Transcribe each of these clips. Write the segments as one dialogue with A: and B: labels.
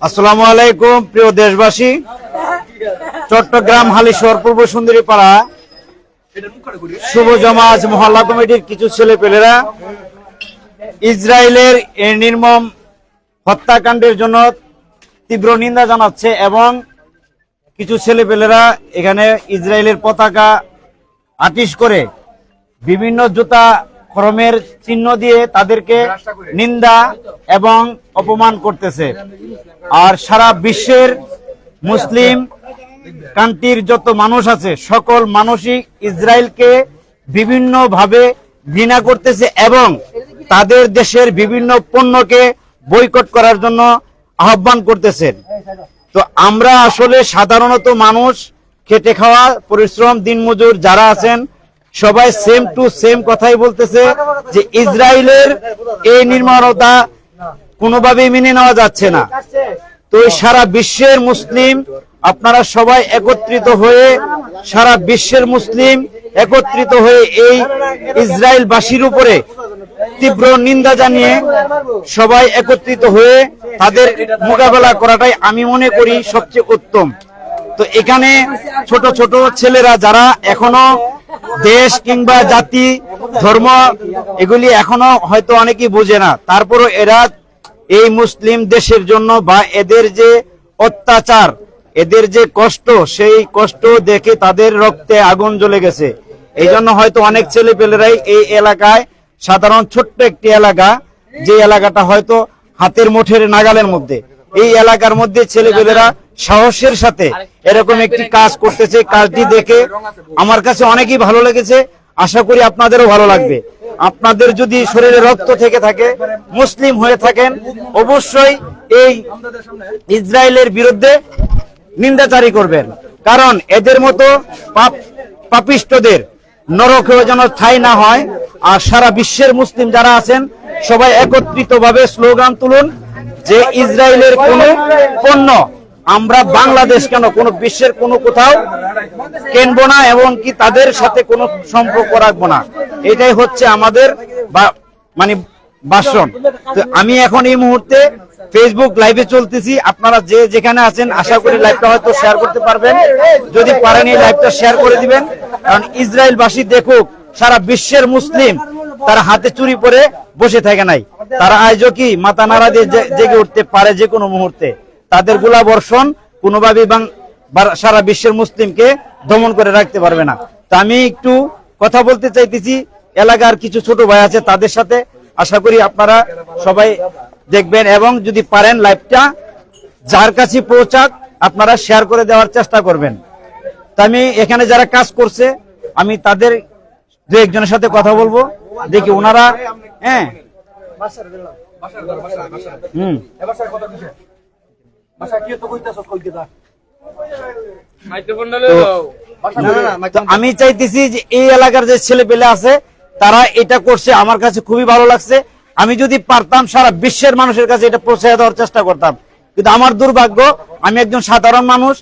A: আসসালামু আলাইকুম প্রিয় দেশবাসী। চট্টগ্রাম হালিশহর পূর্ব সুন্দরী পাড়া শুভ জমাজ মহল্লা কমিটির কিছু ছেলেপেলেরা ইসরায়েলের এই নির্মম হত্যাকাণ্ডের জন্য তীব্র নিন্দা জানাচ্ছে এবং কিছু ছেলেপেলেরা এখানে ইসরায়েলের পতাকা আটিশ করে বিভিন্ন জুতা খরমের চিহ্ন দিয়ে তাদেরকে নিন্দা এবং অপমান করতেছে। আর সারা বিশ্বের মুসলিম কান্ট্রির যত মানুষ আছে সকল মানুষই ইসরায়েলকে বিভিন্নভাবে ঘৃণা করতেছে এবং তাদের দেশের বিভিন্ন পণ্যকে বয়কট করার জন্য আহ্বান করতেছেন। তো আমরা আসলে সাধারণত মানুষ খেটে খাওয়া পরিশ্রম দিনমজুর যারা আছেন সবাই সেম টু সেম কথাই বলতেছে যে ইসরায়েলের এই নির্মমতা কোনোভাবেই মেনে নেওয়া যাচ্ছে না। তো সারা বিশ্বের মুসলিম আপনারা সবাই একত্রিত হয়ে সারা বিশ্বের মুসলিম একত্রিত হয়ে এই ইসরায়েলবাসীর উপরে তীব্র নিন্দা জানিয়ে সবাই একত্রিত হয়ে তাদের মোকাবেলা করাটাই আমি মনে করি সবচেয়ে উত্তম। তো এখানে ছোট ছোট ছেলেরা যারা এখনো দেশ কিংবা জাতি ধর্ম এগুলি এখনো হয়তো অনেকেই বোঝে না, তারপরও এরা এই মুসলিম দেশের জন্য বা এদের যে অত্যাচার এদের যে কষ্ট সেই কষ্ট দেখে তাদের রক্তে আগুন জ্বলে গেছে। এই জন্য হয়তো অনেক ছেলেপেলেরাই এই এলাকায় সাধারণ ছোট্ট একটি এলাকা যে এলাকাটা হয়তো হাতের মুঠের নাগালের মধ্যে এই এলাকার মধ্যে ছেলেপেলেরা সাহসের সাথে এরকম একটি কাজ করতেছে। কাজটি দেখে আমার কাছে অনেকই ভালো লেগেছে, আশা করি আপনাদেরও ভালো লাগবে। আপনাদের যদি শরীরে রক্ত থেকে থাকে মুসলিম হয়ে থাকেন অবশ্যই এই ইসরায়েলের বিরুদ্ধে নিন্দাচারী করবেন, কারণ এদের মতো পাপিষ্টদের নরকেও যেন ঠাঁই না হয়। আর সারা বিশ্বের মুসলিম যারা আছেন সবাই একত্রিতভাবে স্লোগান তুলুন যে ইসরায়েলের কোনো পণ্য আমরা বাংলাদেশ কেন কোন বিশ্বের কোনো কোথাও কিনবো না এবং কি তাদের সাথে কোনো সম্পর্ক রাখবো না। এটাই হচ্ছে আমাদের মানে ভাষণ। তো আমি এখন এই মুহূর্তে ফেসবুক লাইভে চলতেছি, আপনারা যে যেখানে আছেন আশা করি লাইভটা হয়তো শেয়ার করতে পারবেন, যদি পারেন এই লাইভটা শেয়ার করে দিবেন, কারণ ইসরায়েলবাসী দেখুক সারা বিশ্বের মুসলিম তারা হাতে চুরি পরে বসে থাকে নাই, তারা আজও কি মাথা নাড়া দিয়ে জেগে উঠতে পারে যে কোনো মুহূর্তে। তাদের গোলা বর্ষণ কোনোভাবেই সারা বিশ্বের মুসলিমকে দমন করে রাখতে পারবে না। তো আমি একটু কথা বলতে চাইতেছি এলাকার কিছু ছোট ভাই আছে তাদের সাথে, আশা করি আপনারা সবাই দেখবেন এবং যদি পারেন লাইভটা যার কাছে পৌঁছাক আপনারা শেয়ার করে দেওয়ার চেষ্টা করবেন। তো আমি এখানে যারা কাজ করছে আমি তাদের দু একজনের সাথে কথা বলবো, দেখি ওনারা আমি চাইতেছি যে এই এলাকার যে ছেলে পেলে আছে তারা এটা করছে, আমার কাছে খুবই ভালো লাগছে। আমি যদি পারতাম সারা বিশ্বের মানুষের কাছে এটা পৌঁছে দেওয়ার চেষ্টা করতাম, কিন্তু আমার দুর্ভাগ্য আমি একজন সাধারণ মানুষ,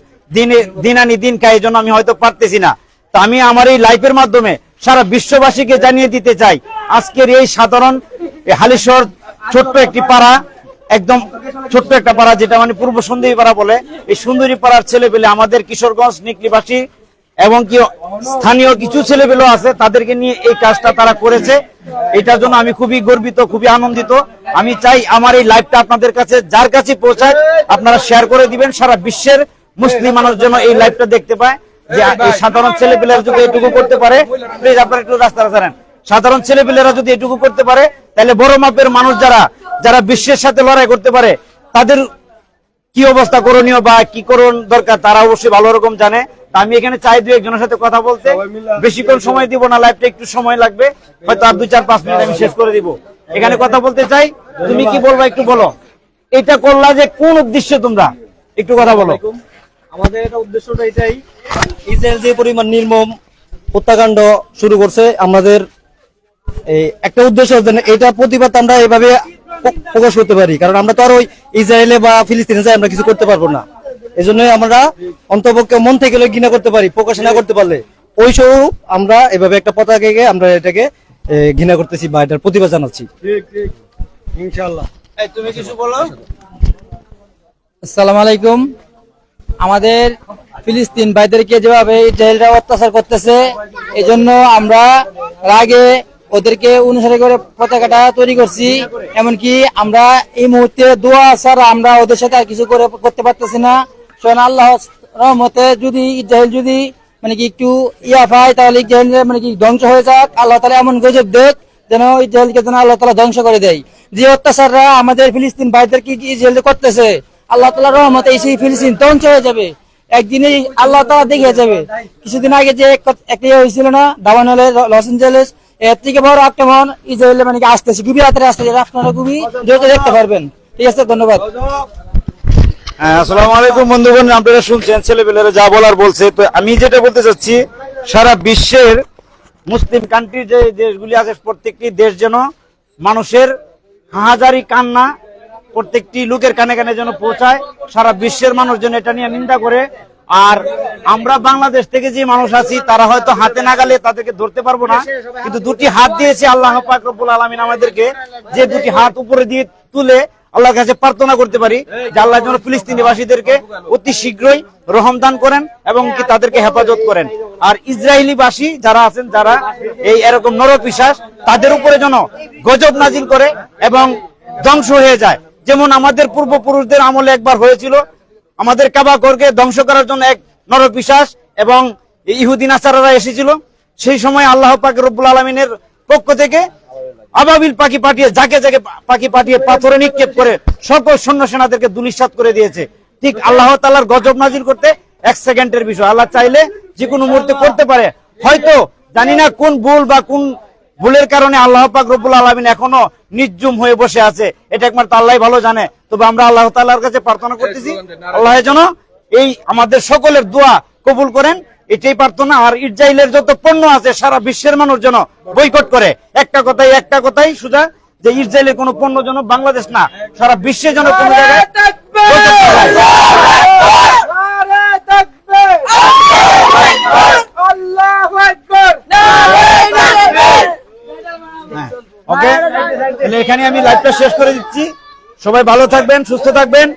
A: দিন আনি দিন খাই, এই জন্য আমি হয়তো পারতেছি না। তো আমি আমার এই লাইফের মাধ্যমে সারা বিশ্ববাসীকে জানিয়ে দিতে চাই আজকের এই সাধারণ হালিশহর ছোট্ট একটি পাড়া, একদম ছোট্ট একটা পাড়া যেটা মানে পূর্ব সুন্দরী পাড়া বলে, এই সুন্দরী পাড়ার ছেলে পেলে আমাদের কিশোরগঞ্জ নিকলিবাসী এবং কি স্থানীয় কিছু ছেলেপেলে আছে তাদেরকে নিয়ে এই কাজটা তারা করেছে। এটার জন্য আমি খুবই গর্বিত, খুবই আনন্দিত। আমি চাই আমার এই লাইভটা আপনাদের কাছে যার কাছে পৌঁছায় আপনারা শেয়ার করে দিবেন, সারা বিশ্বের মুসলিম মানুষ যেন এই লাইভটা দেখতে পায় যে এই সাধারণ ছেলেপেলেরা যদি এটুকু করতে পারে। প্লিজ আপনারা একটু রাস্তায় দাঁড়ান। সাধারণ ছেলেপেলেরা যদি এটুকু করতে পারে তাহলে বড় মাপের মানুষ যারা বিশ্বের সাথে লড়াই করতে পারে তাদের কি অবস্থা করণীয় বা কি করণ দরকার তারা অবশ্যই ভালো রকম জানে। আমি এখানে চাই দু একজনের সাথে কথা বলতে, বেশিক্ষণ সময় দিব না, লাইভটা একটু সময় লাগবে, হয়তো আর 2-4-5 মিনিট আমি শেষ করে দিব। এখানে কথা বলতে চাই, তুমি কি বলবা একটু বলো, এটা করলা যে কোন উদ্দেশ্যে তোমরা একটু কথা বলো।
B: আমাদের এটা উদ্দেশ্যটা এটাই, ইসরায়েল যে পরিমাণ নির্মম হত্যাকাণ্ড শুরু করছে, আমাদের এই একটা উদ্দেশ্য এটা প্রতিবাদ আমরা এভাবে প্রকাশ করতে পারি, কারণ আমরা তো আর ওই ইসরায়েলে বা ফিলিস্তিনে যাই আমরা কিছু করতে পারবো না। এই জন্যই আমরা অন্তপক্ষে মন থেকে ঘৃণা করতে পারি, প্রকাশ না করতে পারলে ওই স্বরূপ আমরা এভাবে একটা পতাকাকে আমরা এটাকে ঘৃণা করতেছি বা এটার প্রতিবাদ জানাচ্ছি।
C: ইনশাআল্লাহ।
A: তুমি কিছু বলো।
D: আসসালামু আলাইকুম। আমাদের ফিলিস্তিন ভাইদেরকে যেভাবে ইসরায়েলরা অত্যাচার করতেছে, এই জন্য আমরা রাগে ওদেরকে অনুসারে করে পতাকাটা তৈরি করছি। এমনকি আমরা এই মুহূর্তে দোয়া ছাড়া আমরা ওদের সাথে আর কিছু করতে পারতেছি না। স্বয়ং আল্লাহ রহমতে যদি ইসরায়েল যদি মানে কি একটু পায়, তাহলে ইসরায়েল মানে কি ধ্বংস হয়ে যাক। আল্লাহ তাআলা এমন গজব দেখ যেন ইসরায়েলকে যেন আল্লাহ তাআলা ধ্বংস করে দেয়। যে অত্যাচাররা আমাদের ফিলিস্তিন ভাইদেরকে ইসরায়েল করতেছে, আল্লাহ তাআলার রহমতে এই ফিলিস্তিন ধ্বংস হয়ে যাবে একদিনেই, আল্লাহ তাআলা দেখিয়ে যাবে। কিছুদিন আগে যে একটা হয়েছিল না দাবানলে, লস এঞ্জেলেস, এর থেকে বড় আক্রমণ ইসরায়েল মানে কি আসতেছে, খুবই রাত্রে আসতেছে, আপনারা খুবই দ্রুত দেখতে পারবেন। ঠিক আছে, ধন্যবাদ।
A: আসসালামু আলাইকুম বন্ধুগণ, আপনারা শুনছেন ছেলেপেলেরা যা বলার বলছে। তো আমি যেটা বলতে চাচ্ছি, সারা বিশ্বের মুসলিম কান্ট্রি যে দেশগুলি আছে, প্রত্যেকটি দেশ যেন মানুষের হাজারি কান্না প্রত্যেকটি লোকের কানে কানে যেন পৌঁছায়। সারা বিশ্বের মানুষ যেন এটা নিয়ে নিন্দা করে। আর আমরা বাংলাদেশ থেকে যে মানুষ আছি, তারা হয়তো হাতে নাগালে তাদেরকে ধরতে পারবো না, কিন্তু দুটি হাত দিয়েছে আল্লাহ পাক রব্বুল আলামিন আমাদেরকে, যে দুটি হাত উপরে দিয়ে তুলে আল্লাহর কাছে প্রার্থনা করতে পারি যে আল্লাহ যেন ফিলিস্তিনিবাসীদেরকে অতি শীঘ্রই রহম দান করেন এবং কি তাদেরকে হেফাজত করেন। আর ইসরায়েলিবাসী যারা আছেন, যারা এই এরকম নরপিশাচ, তাদের উপরে যেন গজব নাজিল করে এবং ধ্বংস হয়ে যায়। যেমন আমাদের পূর্বপুরুষদের আমলে একবার হয়েছিল, আমাদের কাবা ঘরকে ধ্বংস করার জন্য এক নরপিশাচ এবং ইহুদি নাসারারা এসেছিল। সেই সময় আল্লাহ পাক রব্বুল আলামিনের পক্ষ থেকে আবাবিল পাখি পাঠিয়ে, যাকে যাকে পাখি পাঠিয়ে পাথরে নিক্ষেপ করে সকল সৈন্য সেনাদেরকে ধূলিসাৎ করে দিয়েছে। ঠিক আল্লাহ তাআলার গজব নাজিল করতে 1 সেকেন্ডের বিষয়। আল্লাহ চাইলে যে কোনো মুহূর্তে করতে পারে। হয়তো জানি না কোন ভুল বা কোন ভুলের কারণে আল্লাহ পাক রব্বুল আলামিন এখনো নির্জুম হয়ে বসে আছে, এটা একমাত্র আল্লাহ ভালো জানে। তবে আমরা আল্লাহ তাআলার কাছে প্রার্থনা করতেছি, আল্লাহ যেন এই আমাদের সকলের দোয়া কবুল করেন, এটাই প্রার্থনা। আর ইসরায়েলের যত পণ্য আছে সারা বিশ্বের মানুষ যেন বয়কট করে। একটা কথাই সুজা, যে ইসরায়েলের কোন পণ্য যেন বাংলাদেশ না, সারা বিশ্বে যেন কোন জায়গায় ওকে। তাহলে এখানে আমি লাইভটা শেষ করে দিচ্ছি। সবাই ভালো থাকবেন, সুস্থ থাকবেন,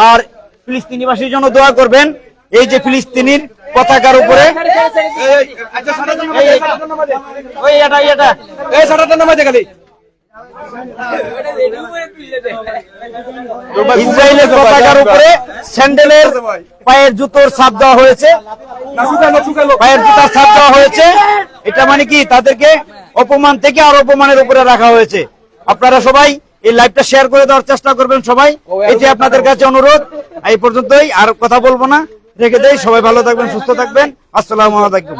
A: আর ফিলিস্তিনিবাসীর জন্য দোয়া করবেন। এই যে ফিলিস্তিনির পতাকার উপরে ইসরায়েলের পতাকার উপরে স্যান্ডেলের পায়ের জুতোর ছাপ দেওয়া হয়েছে, পায়ের জুতার ছাপ দেওয়া হয়েছে। এটা মানে কি, তাদেরকে অপমান থেকে আর অপমানের উপরে রাখা হয়েছে। আপনারা সবাই এই লাইভটা শেয়ার করে দেওয়ার চেষ্টা করবেন সবাই, এটি আপনাদের কাছে অনুরোধ। এই পর্যন্তই, আর কথা বলবো না, রেখে দেই। সবাই ভালো থাকবেন, সুস্থ থাকবেন। আসসালামু আলাইকুম।